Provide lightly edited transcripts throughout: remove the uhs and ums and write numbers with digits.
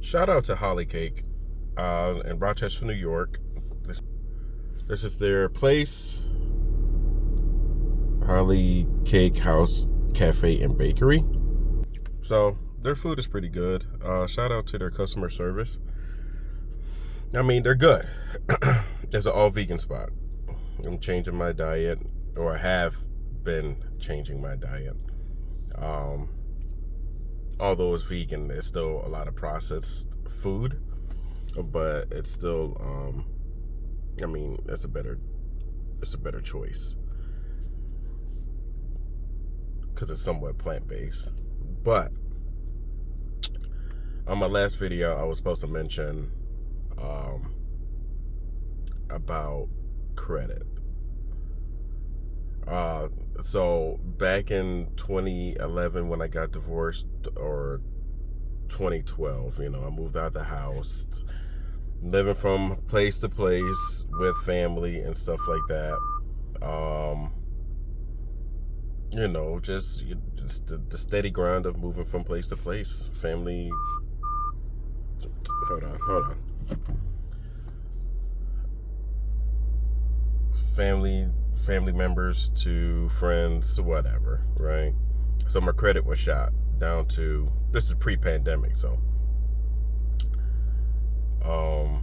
Shout out to Holly Cake in Rochester, New York. This is their place, Holly Cake House Cafe and Bakery. So their food is pretty good. Shout out to their customer service. I mean, they're good. It's an all vegan spot. I'm changing my diet, or I have been changing my diet. Um, Although it's vegan, it's still a lot of processed food, but it's still, I mean, it's a better choice because it's somewhat plant based. But on my last video, I was supposed to mention about credit. So back in 2011 when I got divorced, or 2012, I moved out of the house, living from place to place with family and stuff like that. Just the steady grind of moving from place to place. Family. Hold on. Family members to friends, whatever, right? So my credit was shot down to, this is pre-pandemic, so I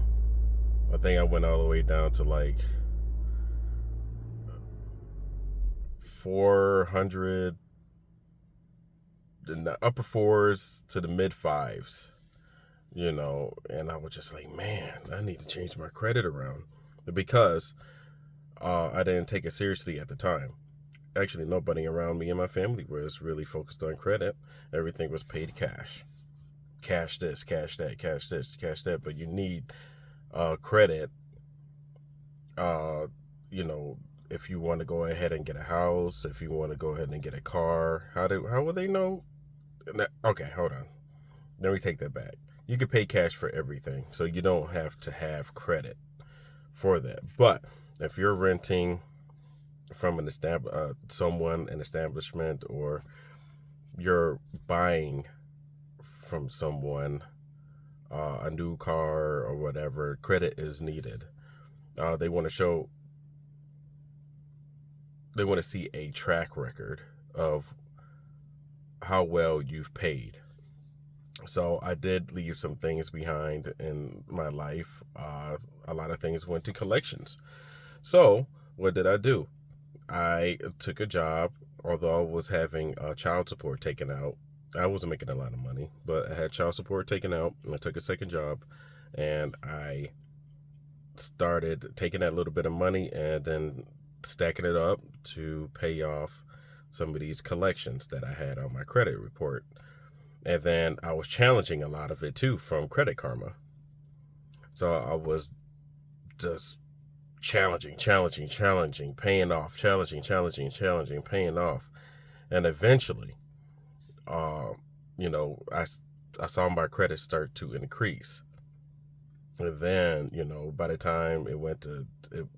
think I went all the way down to like 400, in the upper fours to the mid fives, and I was just like, man, I need to change my credit around, because I didn't take it seriously at the time. Actually, nobody around me and my family was really focused on credit. Everything was paid cash. Cash this, cash that, cash this, cash that. But you need credit, if you want to go ahead and get a house, if you want to go ahead and get a car. How will they know? Okay, hold on. Let me take that back. You can pay cash for everything, so you don't have to have credit for that. But if you're renting from an establishment, or you're buying from someone a new car or whatever, credit is needed. They want to see a track record of how well you've paid. So I did leave some things behind in my life. A lot of things went to collections. So what did I do? I took a job, although I was having child support taken out. I wasn't making a lot of money, but I had child support taken out, and I took a second job, and I started taking that little bit of money and then stacking it up to pay off some of these collections that I had on my credit report. And then I was challenging a lot of it too from Credit Karma. So I was just challenging, paying off, challenging, paying off. And eventually, I saw my credit start to increase. And then, by the time it went to the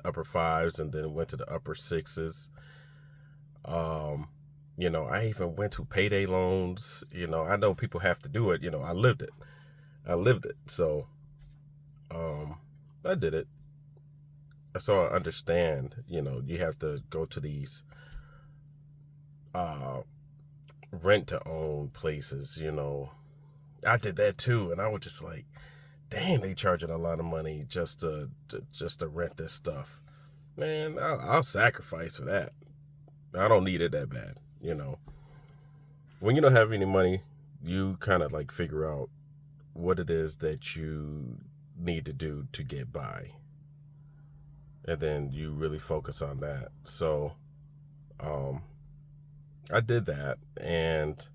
upper fives, and then it went to the upper sixes. I even went to payday loans. I know people have to do it. I lived it. So, I did it. So I understand, you have to go to these rent to own places, I did that too, and I was just like, damn, they charging a lot of money just to rent this stuff. Man, I'll sacrifice for that. I don't need it that bad, When you don't have any money, you kind of like figure out what it is that you need to do to get by. And then you really focus on that. So, I did that, and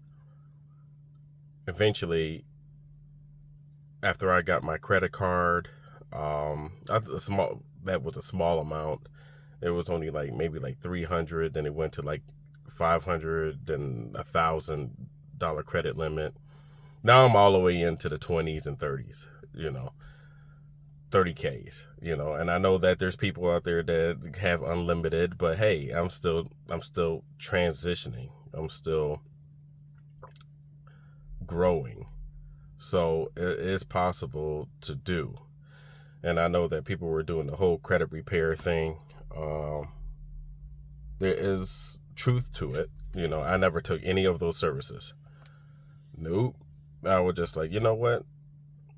eventually, after I got my credit card, that was a small amount. It was only maybe 300. Then it went to 500, then $1,000 credit limit. Now I'm all the way into the 20s and 30s. 30Ks, and I know that there's people out there that have unlimited, but hey, I'm still transitioning. I'm still growing. So it is possible to do. And I know that people were doing the whole credit repair thing. Um, there is truth to it. I never took any of those services. Nope. I was just like, you know what?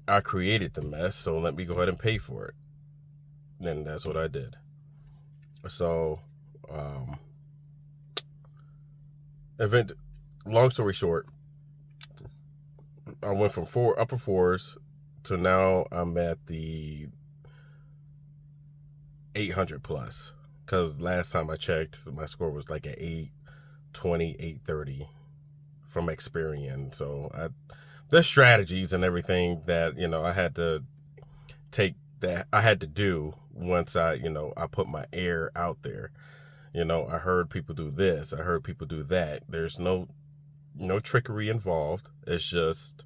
I created the mess, so let me go ahead and pay for it. And that's what I did. So, um, event. Long story short, I went from upper fours to now I'm at the 800 plus. Because last time I checked, my score was like at 820, 830 from Experian. So there's strategies and everything that I had to do once I put my air out there. I heard people do this, I heard people do that. There's no trickery involved. It's just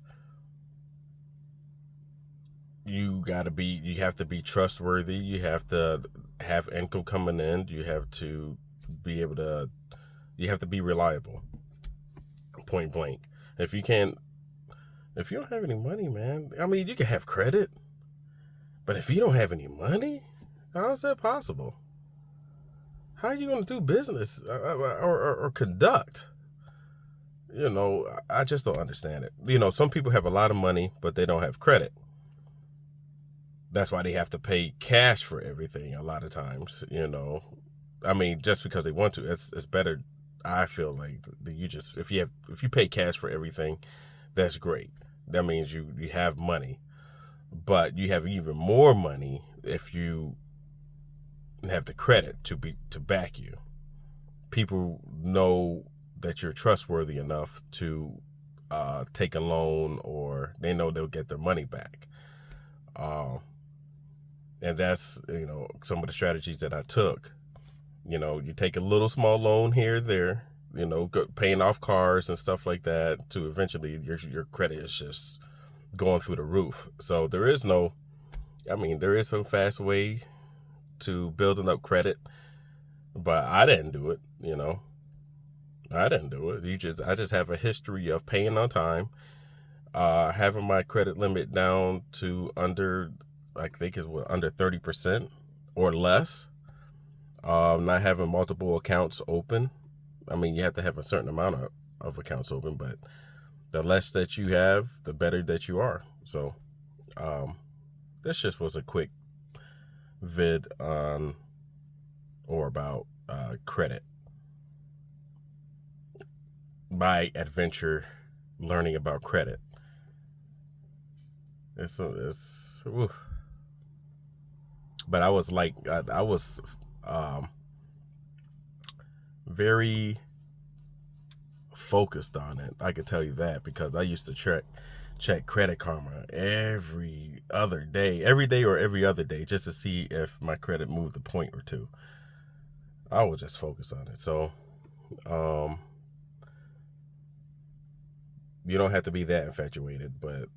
you have to be trustworthy. You have to have income coming in. You have to be reliable. Point blank. If you don't have any money, man, I mean, you can have credit, but if you don't have any money, how is that possible? How are you going to do business or conduct? I just don't understand it. Some people have a lot of money, but they don't have credit. That's why they have to pay cash for everything a lot of times. I mean, just because they want to, it's better. I feel like if you pay cash for everything, that's great. That means you have money, but you have even more money if you have the credit to back you. People know that you're trustworthy enough to take a loan, or they know they'll get their money back. And that's some of the strategies that I took. You take a little small loan here or there, paying off cars and stuff like that, to eventually your credit is just going through the roof. So there is some fast way to building up credit, but I didn't do it. I didn't do it. I just have a history of paying on time, having my credit limit down to under, I think it's under 30% or less. Not having multiple accounts open. I mean, you have to have a certain amount of accounts open, but the less that you have, the better that you are. So, this just was a quick vid on or about credit. My adventure learning about credit. But I was like, I was very focused on it. I can tell you that, because I used to check Credit Karma every day or every other day, just to see if my credit moved a point or two. I would just focus on it. So, you don't have to be that infatuated, but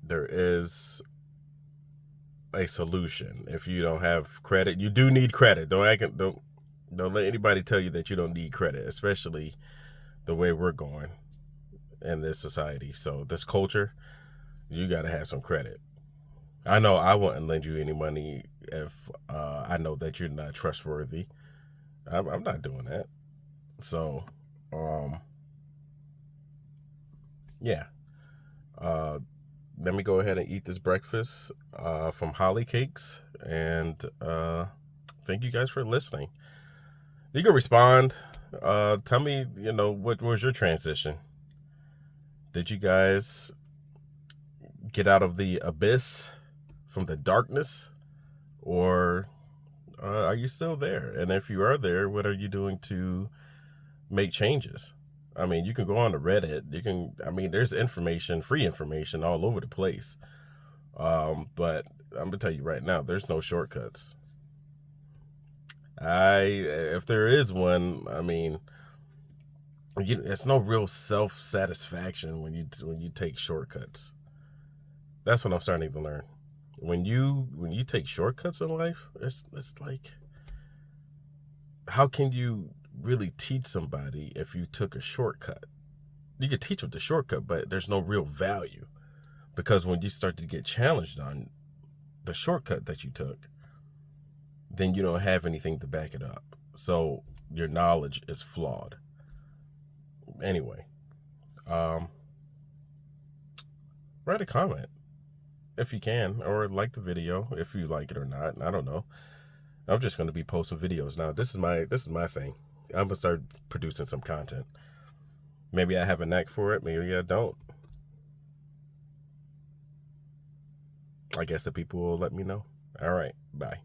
there is a solution. If you don't have credit, you do need credit. Don't let anybody tell you that you don't need credit, especially the way we're going in this society. So this culture, you got to have some credit. I know I wouldn't lend you any money if I know that you're not trustworthy. I'm not doing that. So, yeah. Let me go ahead and eat this breakfast from Holly Cakes, and thank you guys for listening. You can respond. Tell me, what was your transition? Did you guys get out of the abyss, from the darkness, or are you still there? And if you are there, what are you doing to make changes? I mean, you can go on to Reddit. There's free information all over the place. But I'm gonna tell you right now, there's no shortcuts. If there is one, it's no real self-satisfaction when you take shortcuts. That's what I'm starting to learn. When you take shortcuts in life, it's like, how can you really teach somebody if you took a shortcut? You could teach with the shortcut, but there's no real value. Because when you start to get challenged on the shortcut that you took, then you don't have anything to back it up. So your knowledge is flawed. Anyway, write a comment if you can, or like the video if you like it or not. I don't know. I'm just going to be posting videos now. This is my thing. I'm gonna start producing some content. Maybe I have a knack for it. Maybe I don't. I guess the people will let me know. All right. Bye.